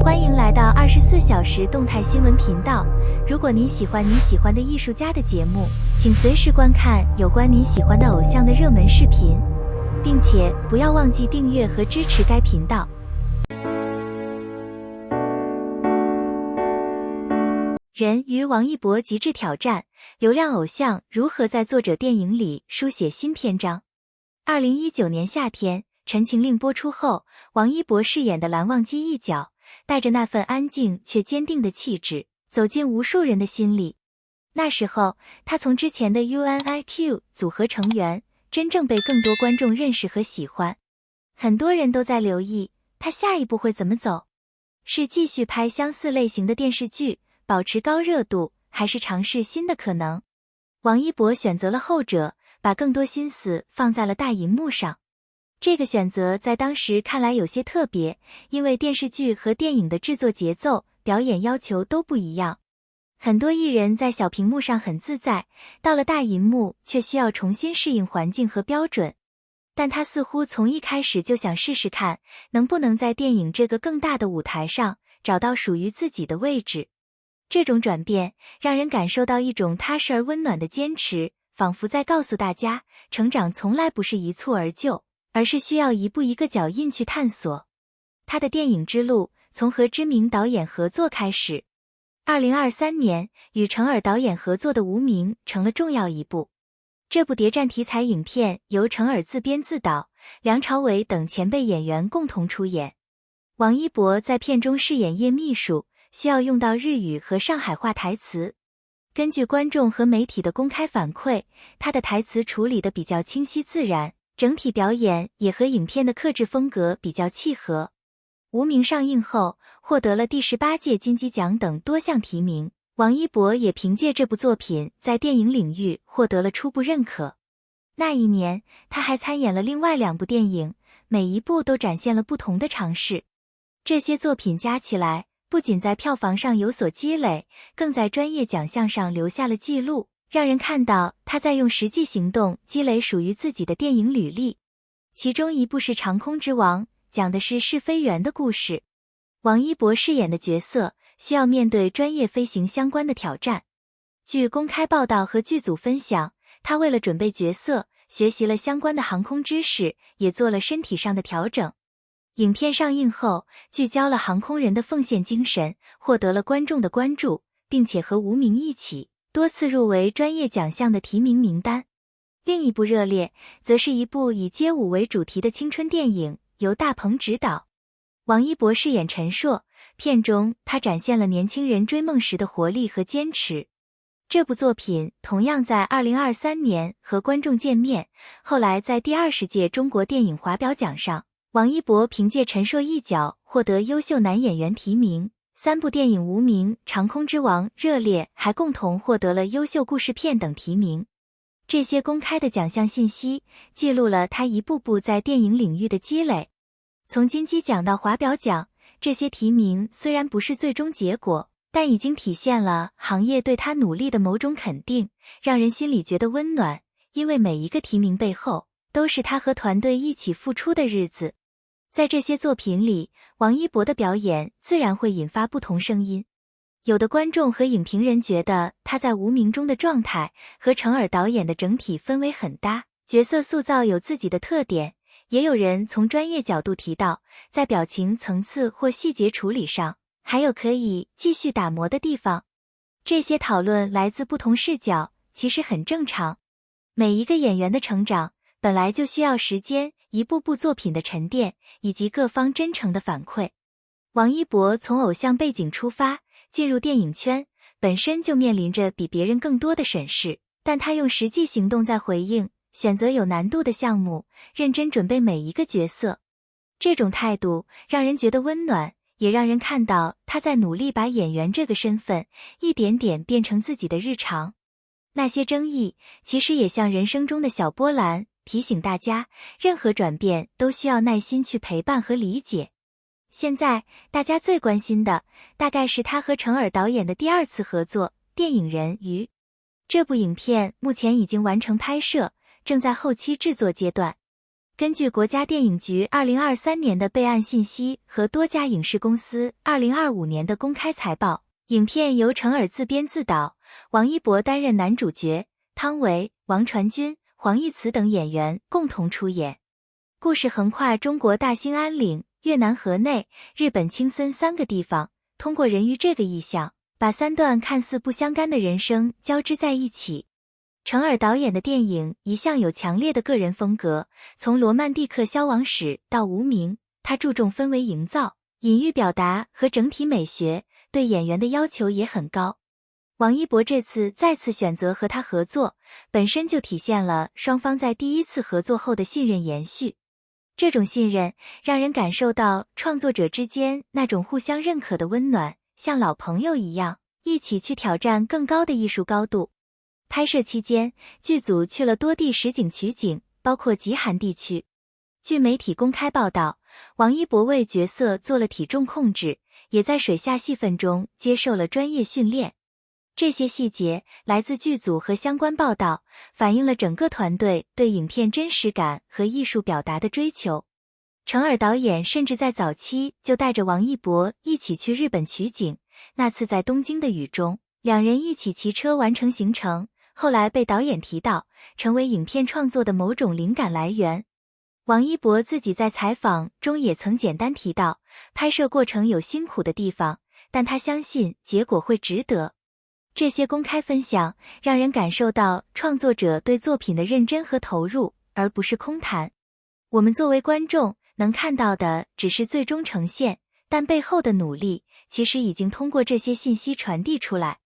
欢迎来到24小时动态新闻频道。如果您喜欢你喜欢的艺术家的节目，请随时观看有关您喜欢的偶像的热门视频，并且不要忘记订阅和支持该频道。人与王一博极致挑战，流量偶像如何在作者电影里书写新篇章？2019年夏天，《陈情令》播出后，王一博饰演的蓝忘机一角，带着那份安静却坚定的气质，走进无数人的心里。那时候，他从之前的 UNIQ 组合成员，真正被更多观众认识和喜欢。很多人都在留意，他下一步会怎么走？是继续拍相似类型的电视剧，保持高热度，还是尝试新的可能？王一博选择了后者，把更多心思放在了大荧幕上。这个选择在当时看来有些特别，因为电视剧和电影的制作节奏、表演要求都不一样。很多艺人在小屏幕上很自在，到了大荧幕却需要重新适应环境和标准。但他似乎从一开始就想试试看，能不能在电影这个更大的舞台上找到属于自己的位置。这种转变让人感受到一种踏实而温暖的坚持，仿佛在告诉大家，成长从来不是一蹴而就，而是需要一步一个脚印去探索。他的电影之路从和知名导演合作开始。2023年，与成尔导演合作的《无名》成了重要一步。这部谍战题材影片由成尔自编自导，梁朝伟等前辈演员共同出演。王一博在片中饰演叶秘书，需要用到日语和上海话台词。根据观众和媒体的公开反馈，他的台词处理得比较清晰自然，整体表演也和影片的克制风格比较契合。无名上映后，获得了第18届金鸡奖等多项提名。王一博也凭借这部作品在电影领域获得了初步认可。那一年，他还参演了另外2部电影，每一部都展现了不同的尝试。这些作品加起来，不仅在票房上有所积累，更在专业奖项上留下了记录，让人看到他在用实际行动积累属于自己的电影履历。其中一部是《长空之王》，讲的是试飞员的故事。王一博饰演的角色需要面对专业飞行相关的挑战。据公开报道和剧组分享，他为了准备角色，学习了相关的航空知识，也做了身体上的调整。影片上映后，聚焦了航空人的奉献精神，获得了观众的关注，并且和无名一起多次入围专业奖项的提名名单。另一部热烈，则是一部以街舞为主题的青春电影，由大鹏执导。王一博饰演陈硕，片中他展现了年轻人追梦时的活力和坚持。这部作品同样在2023年和观众见面，后来在第20届中国电影华表奖上，王一博凭借陈硕一角获得优秀男演员提名。3部电影《无名》、《长空之王》、《热烈》还共同获得了优秀故事片等提名。这些公开的奖项信息记录了他一步步在电影领域的积累。从金鸡奖到华表奖，这些提名虽然不是最终结果，但已经体现了行业对他努力的某种肯定，让人心里觉得温暖，因为每一个提名背后都是他和团队一起付出的日子。在这些作品里，王一博的表演自然会引发不同声音。有的观众和影评人觉得他在无名中的状态和成尔导演的整体氛围很搭，角色塑造有自己的特点。也有人从专业角度提到，在表情层次或细节处理上，还有可以继续打磨的地方。这些讨论来自不同视角，其实很正常。每一个演员的成长本来就需要时间，一部部作品的沉淀，以及各方真诚的反馈。王一博从偶像背景出发，进入电影圈，本身就面临着比别人更多的审视，但他用实际行动在回应，选择有难度的项目，认真准备每一个角色。这种态度让人觉得温暖，也让人看到他在努力把演员这个身份一点点变成自己的日常。那些争议其实也像人生中的小波澜，提醒大家，任何转变都需要耐心去陪伴和理解。现在大家最关心的大概是他和成尔导演的第2次合作，电影《人鱼》。这部影片目前已经完成拍摄，正在后期制作阶段。根据国家电影局2023年的备案信息和多家影视公司2025年的公开财报，影片由成尔自编自导，王一博担任男主角，汤唯、王传君、黄义慈等演员共同出演。故事横跨中国大兴安岭、越南河内、日本青森3个地方，通过人鱼这个意象，把3段看似不相干的人生交织在一起。成尔导演的电影一向有强烈的个人风格，从罗曼蒂克消亡史到无名，他注重氛围营造、隐喻表达和整体美学，对演员的要求也很高。王一博这次再次选择和他合作，本身就体现了双方在第一次合作后的信任延续。这种信任让人感受到创作者之间那种互相认可的温暖，像老朋友一样，一起去挑战更高的艺术高度。拍摄期间，剧组去了多地实景取景，包括极寒地区。据媒体公开报道，王一博为角色做了体重控制，也在水下戏份中接受了专业训练。这些细节来自剧组和相关报道，反映了整个团队对影片真实感和艺术表达的追求。成尔导演甚至在早期就带着王一博一起去日本取景，那次在东京的雨中，两人一起骑车完成行程。后来被导演提到，成为影片创作的某种灵感来源。王一博自己在采访中也曾简单提到，拍摄过程有辛苦的地方，但他相信结果会值得。这些公开分享让人感受到创作者对作品的认真和投入，而不是空谈。我们作为观众能看到的只是最终呈现，但背后的努力其实已经通过这些信息传递出来。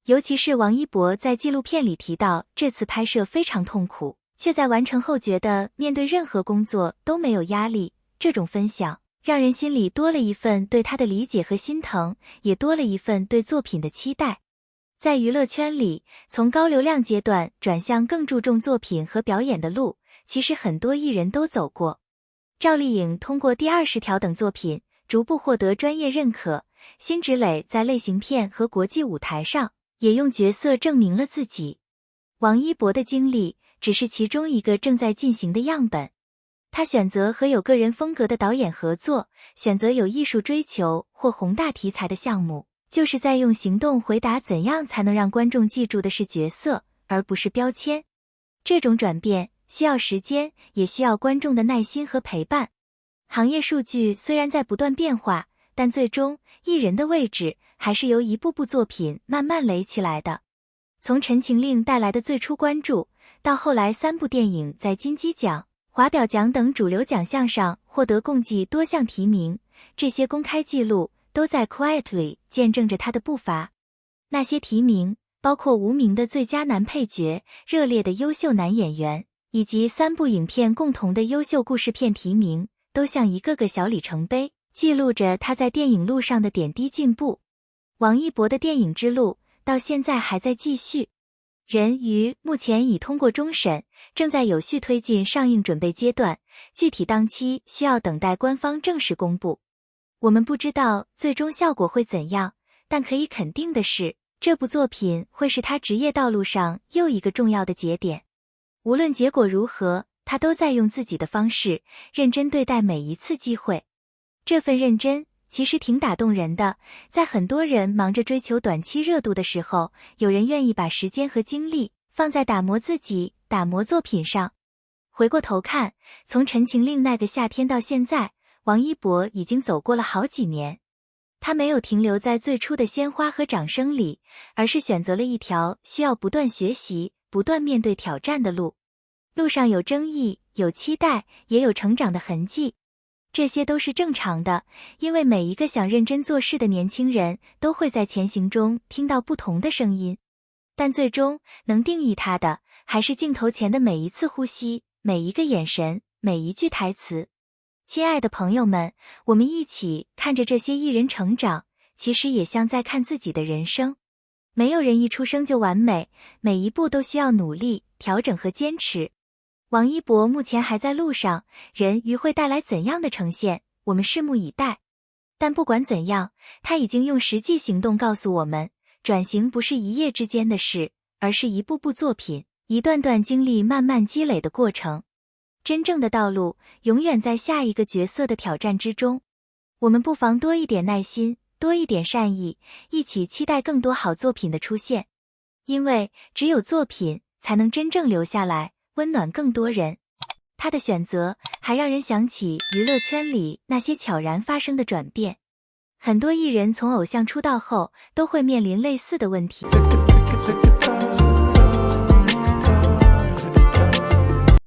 尤其是王一博在纪录片里提到，这次拍摄非常痛苦，却在完成后觉得面对任何工作都没有压力。这种分享让人心里多了一份对他的理解和心疼，也多了一份对作品的期待。在娱乐圈里，从高流量阶段转向更注重作品和表演的路，其实很多艺人都走过。赵丽颖通过第20条等作品逐步获得专业认可，辛芷蕾在类型片和国际舞台上也用角色证明了自己。王一博的经历只是其中一个正在进行的样本。他选择和有个人风格的导演合作，选择有艺术追求或宏大题材的项目，就是在用行动回答怎样才能让观众记住的是角色，而不是标签。这种转变需要时间，也需要观众的耐心和陪伴。行业数据虽然在不断变化，但最终艺人的位置还是由一部部作品慢慢垒起来的。从《陈情令》带来的最初关注，到后来3部电影在金鸡奖、华表奖等主流奖项上获得共计多项提名，这些公开记录都在 quietly 见证着他的步伐。那些提名包括无名的最佳男配角、热烈的优秀男演员，以及3部影片共同的优秀故事片提名，都像一个个小里程碑，记录着他在电影路上的点滴进步。王一博的电影之路到现在还在继续。人鱼目前已通过终审，正在有序推进上映准备阶段，具体档期需要等待官方正式公布。我们不知道最终效果会怎样，但可以肯定的是，这部作品会是他职业道路上又一个重要的节点。无论结果如何，他都在用自己的方式认真对待每一次机会。这份认真其实挺打动人的，在很多人忙着追求短期热度的时候，有人愿意把时间和精力放在打磨自己、打磨作品上。回过头看，从《陈情令》那个夏天到现在，王一博已经走过了好几年。他没有停留在最初的鲜花和掌声里，而是选择了一条需要不断学习、不断面对挑战的路。路上有争议，有期待，也有成长的痕迹。这些都是正常的，因为每一个想认真做事的年轻人都会在前行中听到不同的声音，但最终能定义他的还是镜头前的每一次呼吸，每一个眼神，每一句台词。亲爱的朋友们，我们一起看着这些艺人成长，其实也像在看自己的人生。没有人一出生就完美，每一步都需要努力、调整和坚持。王一博目前还在路上，人鱼会带来怎样的呈现，我们拭目以待。但不管怎样，他已经用实际行动告诉我们，转型不是一夜之间的事，而是一部部作品、一段段经历慢慢积累的过程。真正的道路永远在下一个角色的挑战之中。我们不妨多一点耐心，多一点善意，一起期待更多好作品的出现。因为只有作品才能真正留下来，温暖更多人。他的选择还让人想起娱乐圈里那些悄然发生的转变。很多艺人从偶像出道后，都会面临类似的问题。